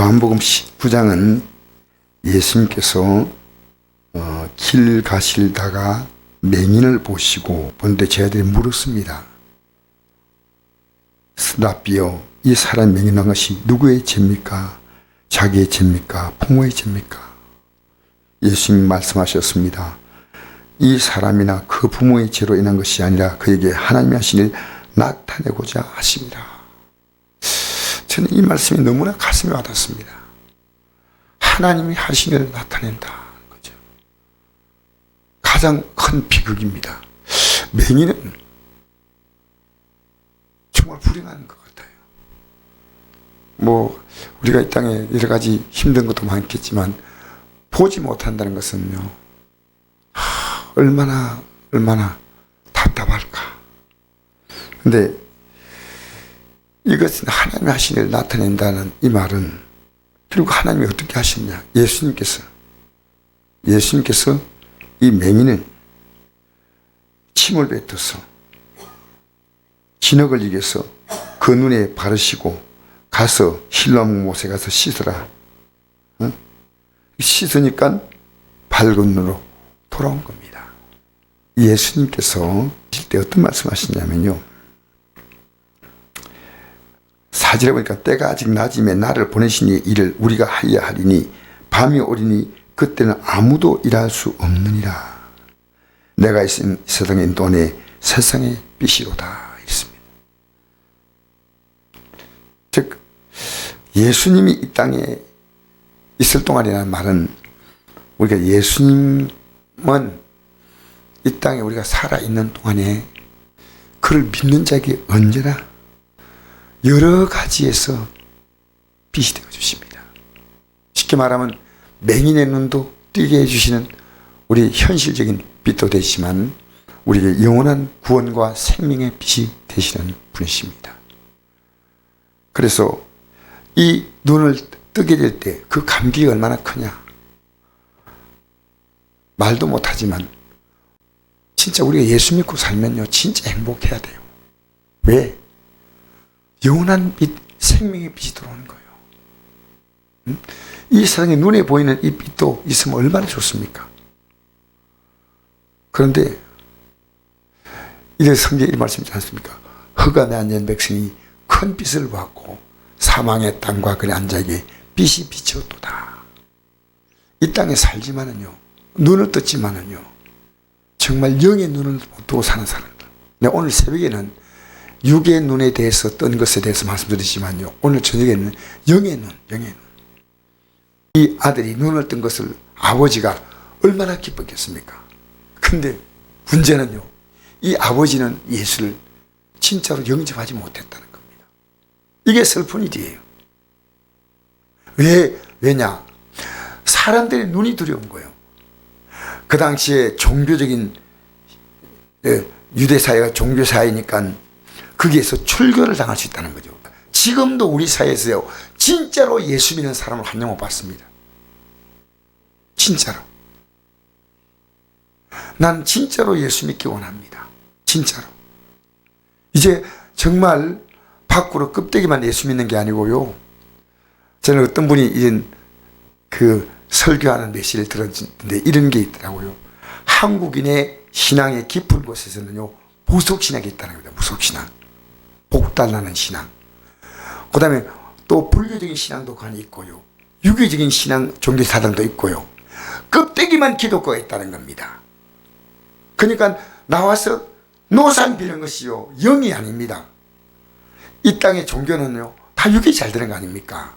요한복음 19장은 예수님께서 길 가시다가 맹인을 보시고 본데 제자들이 물었습니다. 라비여, 이 사람이 맹인한 것이 누구의 죄입니까? 자기의 죄입니까? 부모의 죄입니까? 예수님이 말씀하셨습니다. 이 사람이나 그 부모의 죄로 인한 것이 아니라 그에게 하나님이 하신 일 나타내고자 하십니다. 저는 이 말씀이 너무나 가슴에 와닿습니다. 하나님이 하신 일을 나타낸다. 거죠. 가장 큰 비극입니다. 맹인은 정말 불행한 것 같아요. 우리가 이 땅에 여러 가지 힘든 것도 많겠지만 보지 못한다는 것은요, 얼마나 답답할까. 근데 이것은 하나님이 하신 일을 나타낸다는 이 말은 결국 하나님이 어떻게 하셨냐. 예수님께서 이 맹인은 침을 뱉어서 진흙을 이겨서 그 눈에 바르시고 가서 실로암 못에 가서 씻으라. 응? 씻으니까 밝은 눈으로 돌아온 겁니다. 예수님께서 하실 때 어떤 말씀하시냐면요, 4절에 보니까 때가 아직 낮임에 나를 보내시니 일을 우리가 하여야 하리니 밤이 오리니 그때는 아무도 일할 수 없느니라. 내가 있은 세상의 인도안에 세상의 빛이로다. 이랬습니다. 즉 예수님이 이 땅에 있을 동안이라는 말은 우리가 예수님은 이 땅에 우리가 살아있는 동안에 그를 믿는 자에게 언제나 여러 가지에서 빛이 되어 주십니다. 쉽게 말하면 맹인의 눈도 뜨게 해주시는 우리 현실적인 빛도 되지만 우리에게 영원한 구원과 생명의 빛이 되시는 분이십니다. 그래서 이 눈을 뜨게 될 때 그 감격이 얼마나 크냐. 말도 못하지만 진짜 우리가 예수 믿고 살면요, 진짜 행복해야 돼요. 왜? 영원한 빛, 생명의 빛이 들어오는 거예요. 이 세상에 눈에 보이는 이 빛도 있으면 얼마나 좋습니까? 그런데 이래 성경에 이 말씀이지 않습니까? 흑암에 앉은 백성이 큰 빛을 보았고 사망의 땅과 그에 앉아있게 빛이 비쳤도다. 이 땅에 살지만은요, 눈을 떴지만은요, 정말 영의 눈을 못 뜨고 사는 사람들. 오늘 새벽에는 육의 눈에 대해서 뜬 것에 대해서 말씀드리지만요, 오늘 저녁에는 영의 눈. 이 아들이 눈을 뜬 것을 아버지가 얼마나 기뻤겠습니까? 근데 문제는요, 이 아버지는 예수를 진짜로 영접하지 못했다는 겁니다. 이게 슬픈 일이에요. 왜냐? 사람들의 눈이 두려운 거예요. 그 당시에 종교적인 유대사회가 종교사회니까 거기에서 출교를 당할 수 있다는 거죠. 지금도 우리 사회에서요, 진짜로 예수 믿는 사람을 한 명 못 봤습니다. 진짜로. 난 진짜로 예수 믿기 원합니다. 진짜로. 이제 정말 밖으로 껍데기만 예수 믿는 게 아니고요, 저는 어떤 분이 이런 설교하는 메시지를 들었는데 이런 게 있더라고요. 한국인의 신앙의 깊은 곳에서는요, 무속신앙이 있다는 겁니다. 무속신앙. 복달나는 신앙. 그 다음에 또 불교적인 신앙도 간이 있고요, 유교적인 신앙 종교사당도 있고요, 껍데기만 기독교가 있다는 겁니다. 그러니까 나와서 노상 비는 것이요, 영이 아닙니다. 이 땅의 종교는요, 다 육이 잘 되는 거 아닙니까?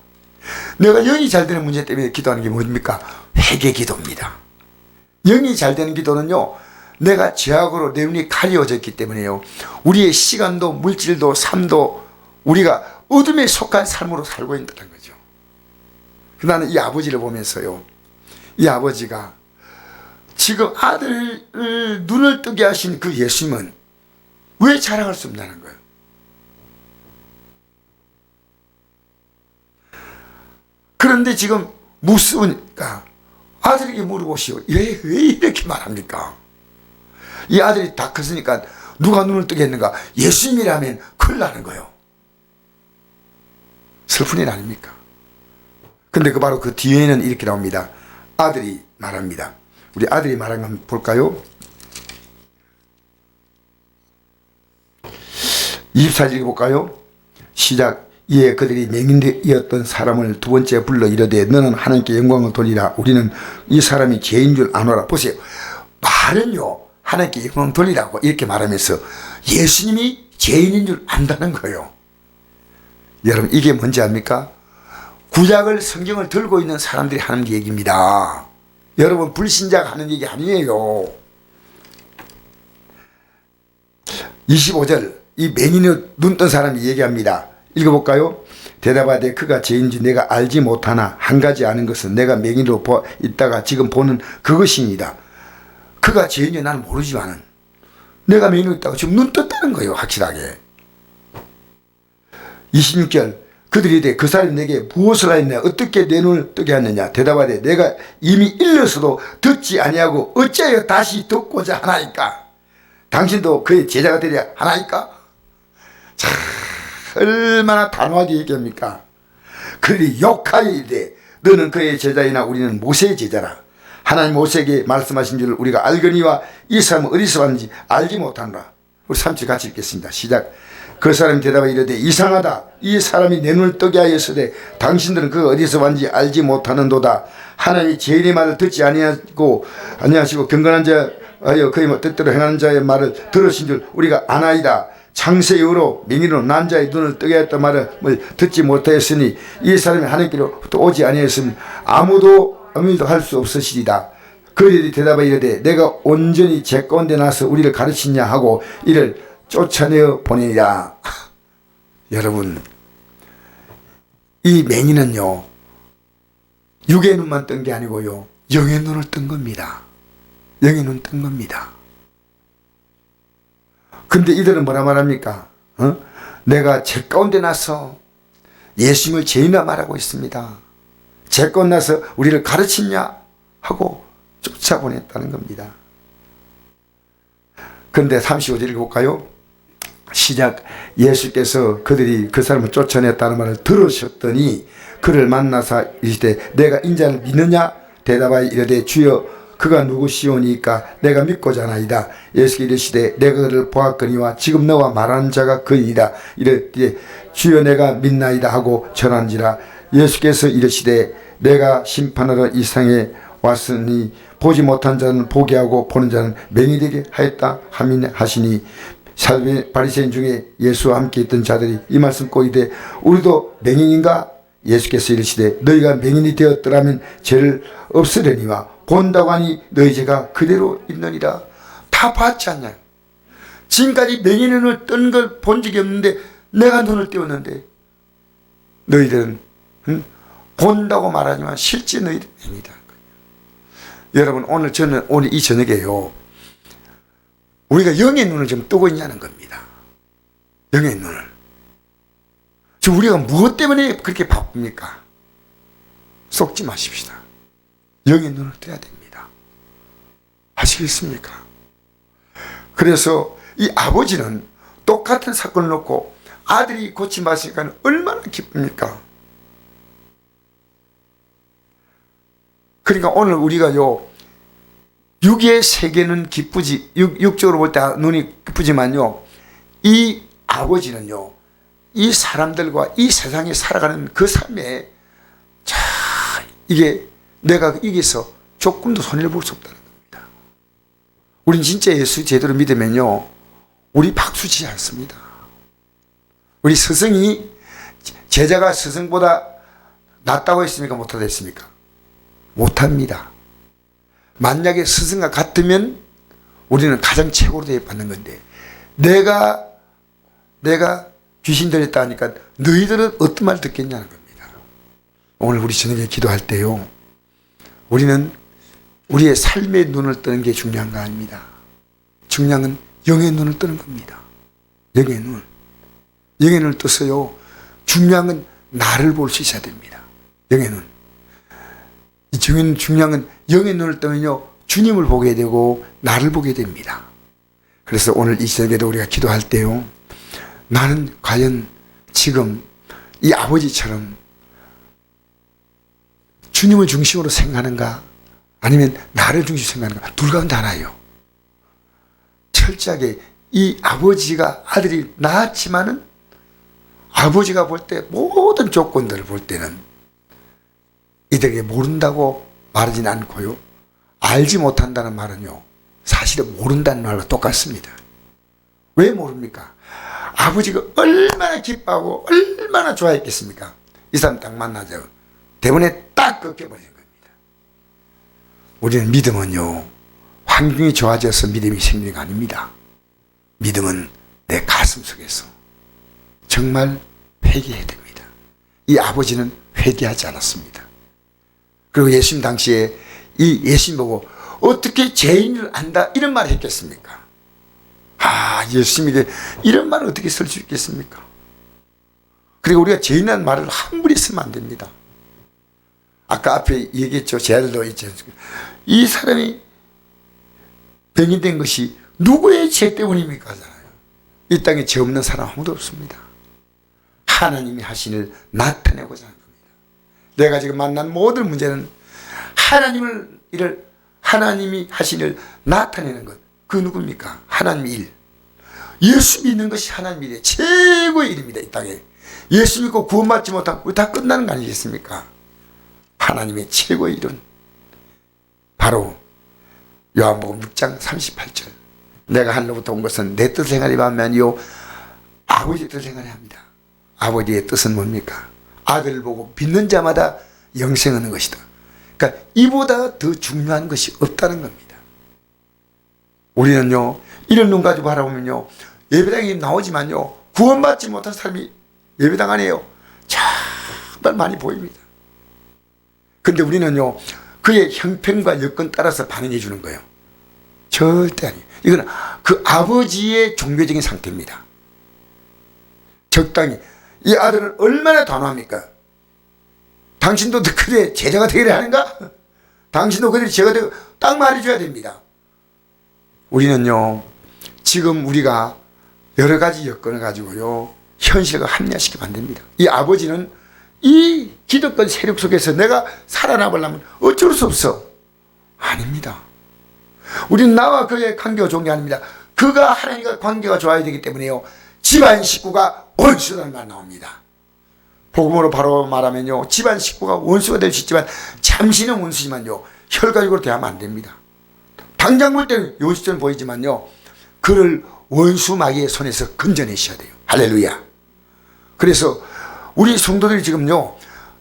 내가 영이 잘 되는 문제 때문에 기도하는 게 뭡니까? 회개 기도입니다. 영이 잘 되는 기도는요, 내가 죄악으로 내 눈이 가려졌기 때문에요, 우리의 시간도 물질도 삶도 우리가 어둠에 속한 삶으로 살고 있다는 거죠. 나는 이 아버지를 보면서요, 이 아버지가 지금 아들을 눈을 뜨게 하신 그 예수님은 왜 자랑할 수 없냐는 거예요. 그런데 지금 무서우니까 아들에게 물어보시오. 왜 이렇게 말합니까? 이 아들이 다 컸으니까 누가 눈을 뜨게 했는가? 예수님이라면 큰일 나는 거예요. 슬픈 일 아닙니까? 근데 바로 그 뒤에는 이렇게 나옵니다. 아들이 말합니다. 우리 아들이 말한 거 한번 볼까요? 24절 읽어볼까요? 시작. 이에 그들이 맹인이었던 사람을 두 번째 불러 이르되 너는 하나님께 영광을 돌리라. 우리는 이 사람이 죄인 줄 아노라. 보세요. 말은요, 하나님께 영광 돌리라고 이렇게 말하면서 예수님이 죄인인 줄 안다는 거예요. 여러분, 이게 뭔지 압니까? 구약을 성경을 들고 있는 사람들이 하는 얘기입니다. 여러분, 불신자가 하는 얘기 아니에요. 25절, 이 맹인의 눈 뜬 사람이 얘기합니다. 읽어볼까요? 대답하되 그가 죄인지 내가 알지 못하나 한 가지 아는 것은 내가 맹인으로 있다가 지금 보는 그것이니이다. 그가 죄인지 나는 모르지만은 내가 맹인으로 있다가 지금 눈 떴다는 거예요. 확실하게. 26절, 그들이 이르되 그 사람이 내게 무엇을 하였냐? 어떻게 내 눈을 뜨게 하느냐? 대답하되 내가 이미 일러서도 듣지 아니하고 어찌하여 다시 듣고자 하나이까? 당신도 그의 제자가 되려 하나이까? 참 얼마나 단호하게 얘기합니까? 그들이 욕하여 이르되 너는 그의 제자이나 우리는 모세의 제자라. 하나님 모세에게 말씀하신 줄 우리가 알거니와 이 사람은 어디서 왔는지 알지 못하노라. 우리 3절 같이 읽겠습니다. 시작. 그 사람이 대답하여 이르되 이상하다. 이 사람이 내 눈을 뜨게 하였으되 당신들은 그가 어디서 왔는지 알지 못하는도다. 하나님이 죄인의 말을 듣지 아니하시고 경건한 자하여 그의 뜻대로 행하는 자의 말을 들으신 줄 우리가 아나이다. 창세 이후로 맹인으로 난 자의 눈을 뜨게 했던 말을 듣지 못하였으니 이 사람이 하나님께로부터 오지 아니하였으면 아무도 할 수 없으시리다. 그들이 대답하여 이르되 내가 온전히 제 가운데 나서 우리를 가르치냐 하고 이를 쫓아내어 보내니라. 여러분, 이 맹인은요, 육의 눈만 뜬 게 아니고요, 영의 눈을 뜬 겁니다. 영의 눈 뜬 겁니다. 근데 이들은 뭐라 말합니까? 내가 제 가운데 나서 예수님을 죄인이라 말하고 있습니다. 제 가운데 나서 우리를 가르치냐 하고 쫓아보냈다는 겁니다. 그런데 35절 읽어볼까요? 시작. 예수께서 그들이 그 사람을 쫓아냈다는 말을 들으셨더니 그를 만나사 이르시되 내가 인자를 믿느냐? 대답하여 이르되 주여 그가 누구시오니까 내가 믿고자 하나이다. 예수께서 이르시되 내가 그를 보았거니와 지금 너와 말하는 자가 그이다. 이르되 주여 내가 믿나이다 하고 전한지라. 예수께서 이르시되 내가 심판하러 이 세상에 왔으니 보지 못한 자는 보게 하고 보는 자는 맹인이 되게 하였다 하시니 바리새인 중에 예수와 함께 있던 자들이 이 말씀 꼬이되 우리도 맹인인가? 예수께서 이르시되 너희가 맹인이 되었더라면 죄를 없으려니와 본다고 하니 너희 죄가 그대로 있느니라. 다 봤지 않냐? 지금까지 맹인의 눈을 뜬 걸 본 적이 없는데 내가 눈을 띄웠는데 너희들은 본다고 말하지만 실제 너희들은 맹인이다. 여러분, 저는 오늘 이 저녁에요, 우리가 영의 눈을 좀 뜨고 있냐는 겁니다. 영의 눈을. 지금 우리가 무엇 때문에 그렇게 바쁩니까? 속지 마십시다. 영의 눈을 떠야 됩니다. 아시겠습니까? 그래서 이 아버지는 똑같은 사건을 놓고 아들이 고침받으니까 얼마나 기쁩니까? 그러니까 오늘 우리가요, 육의 세계는 기쁘지, 육적으로 볼 때 눈이 기쁘지만요, 이 아버지는요, 이 사람들과 이 세상에 살아가는 그 삶에, 자, 이게 내가 이겨서 조금도 손해를 볼 수 없다는 겁니다. 우린 진짜 예수 제대로 믿으면요, 우리 박수 치지 않습니다. 우리 스승이, 제자가 스승보다 낫다고 했습니까? 못하다 했습니까? 못합니다. 만약에 스승과 같으면 우리는 가장 최고로 대접받는 건데, 내가 귀신 들렸다 하니까 너희들은 어떤 말 듣겠냐는 겁니다. 오늘 우리 저녁에 기도할 때요, 우리는 우리의 삶의 눈을 뜨는 게 중요한 거 아닙니다. 중요한 건 영의 눈을 뜨는 겁니다. 영의 눈. 영의 눈을 떠서요, 중요한 건 나를 볼 수 있어야 됩니다. 영의 눈. 중요한 건 영의 눈을 뜨면요, 주님을 보게 되고 나를 보게 됩니다. 그래서 오늘 이 저녁에도 우리가 기도할 때요, 나는 과연 지금 이 아버지처럼 주님을 중심으로 생각하는가 아니면 나를 중심으로 생각하는가, 둘 가운데 하나예요. 철저하게 이 아버지가 아들이 낳았지만은 아버지가 볼 때 모든 조건들을 볼 때는 이들에게 모른다고 말하지는 않고요, 알지 못한다는 말은요 사실은 모른다는 말과 똑같습니다. 왜 모릅니까? 아버지가 얼마나 기뻐하고 얼마나 좋아했겠습니까? 이 사람 딱 만나죠. 대본에 딱 꺾여버리는 겁니다. 우리는 믿음은요 환경이 좋아져서 믿음이 생기는 거 아닙니다. 믿음은 내 가슴 속에서 정말 회개해야 됩니다. 이 아버지는 회개하지 않았습니다. 그리고 예수님 당시에 이 예수님 보고 어떻게 죄인을 안다 이런 말을 했겠습니까? 예수님에게 이런 말을 어떻게 쓸 수 있겠습니까? 그리고 우리가 죄인이라는 말을 함부로 쓰면 안 됩니다. 아까 앞에 얘기했죠. 제 아들도 있지 않습니까? 이 사람이 병이 것이 누구의 죄 때문입니까? 하잖아요. 이 땅에 죄 없는 사람 아무도 없습니다. 하나님이 하신 일 나타내고자 하는 겁니다. 내가 지금 만난 모든 문제는 하나님이 하신 일 나타내는 것. 그 누굽니까? 하나님의 일. 예수 믿는 것이 하나님의 일이에요. 최고의 일입니다. 이 땅에. 예수 믿고 구원받지 못하면 우리 다 끝나는 거 아니겠습니까? 하나님의 최고의 일은 바로 요한복음 6장 38절. 내가 하늘로부터 온 것은 내 뜻을 행하리 하면요 아버지의 뜻을 행하리 합니다. 아버지의 뜻은 뭡니까? 아들을 보고 믿는 자마다 영생 얻는 것이다. 그러니까 이보다 더 중요한 것이 없다는 겁니다. 우리는요 이런 눈 가지고 바라보면요 예배당에 나오지만요 구원받지 못한 사람이 예배당 안에요 정말 많이 보입니다. 근데 우리는요 그의 형편과 여건 따라서 반응해 주는 거예요. 절대 아니에요. 이건 그 아버지의 종교적인 상태입니다. 적당히. 이 아들은 얼마나 단호합니까? 당신도 그들의 제자가 되기를 하는가? 당신도 그들의 제자가 되고 딱 말해줘야 됩니다. 우리는요 지금 우리가 여러 가지 여건을 가지고요 현실과 합리화시키면 안 됩니다. 이 아버지는 이 기득권 세력 속에서 내가 살아남으려면 어쩔 수 없어. 아닙니다. 우리는 나와 그의 관계가 좋은 게 아닙니다. 그가 하나님과 관계가 좋아야 되기 때문에요 집안 식구가 원수라는 말 나옵니다. 복음으로 바로 말하면요 집안 식구가 원수가 될 수 있지만 잠시는 원수지만요 혈가족으로 대하면 안 됩니다. 당장 볼 때는 원수처럼 보이지만요 그를 원수 마귀의 손에서 건져내셔야 돼요. 할렐루야. 그래서 우리 성도들이 지금요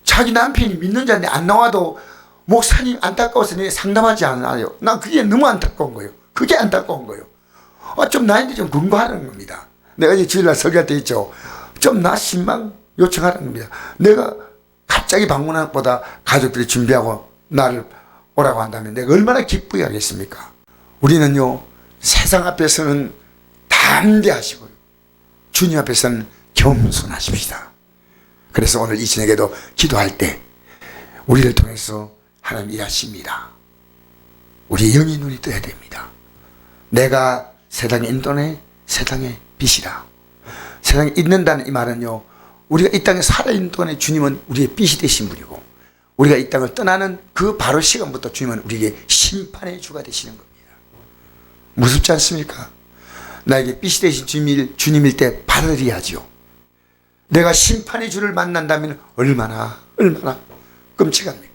자기 남편이 믿는 자인데 안 나와도 목사님 안타까워서 내 상담하지 않아요. 난 그게 너무 안타까운 거예요. 그게 안타까운 거예요. 좀 나한테 좀 근거하는 겁니다. 내가 이제 주일날 설교할 때 있죠. 좀 나 신방 요청하는 겁니다. 내가 갑자기 방문한 것보다 가족들이 준비하고 나를 오라고 한다면 내가 얼마나 기쁘게 하겠습니까? 우리는요 세상 앞에서는 담대하시고요 주님 앞에서는 겸손하십시다. 그래서 오늘 이 저녁에도 기도할 때 우리를 통해서 하나님 일하십니다. 우리 영의 눈이 떠야 됩니다. 내가 세상에 인도네 세상의 빛이라. 세상에 있는다는 이 말은요 우리가 이 땅에 살아있는 동안에 주님은 우리의 빛이 되신 분이고 우리가 이 땅을 떠나는 그 바로 시간부터 주님은 우리에게 심판의 주가 되시는 겁니다. 무섭지 않습니까? 나에게 빛이 되신 주님일 때 받아들여야죠. 내가 심판의 주를 만난다면 얼마나 끔찍합니까?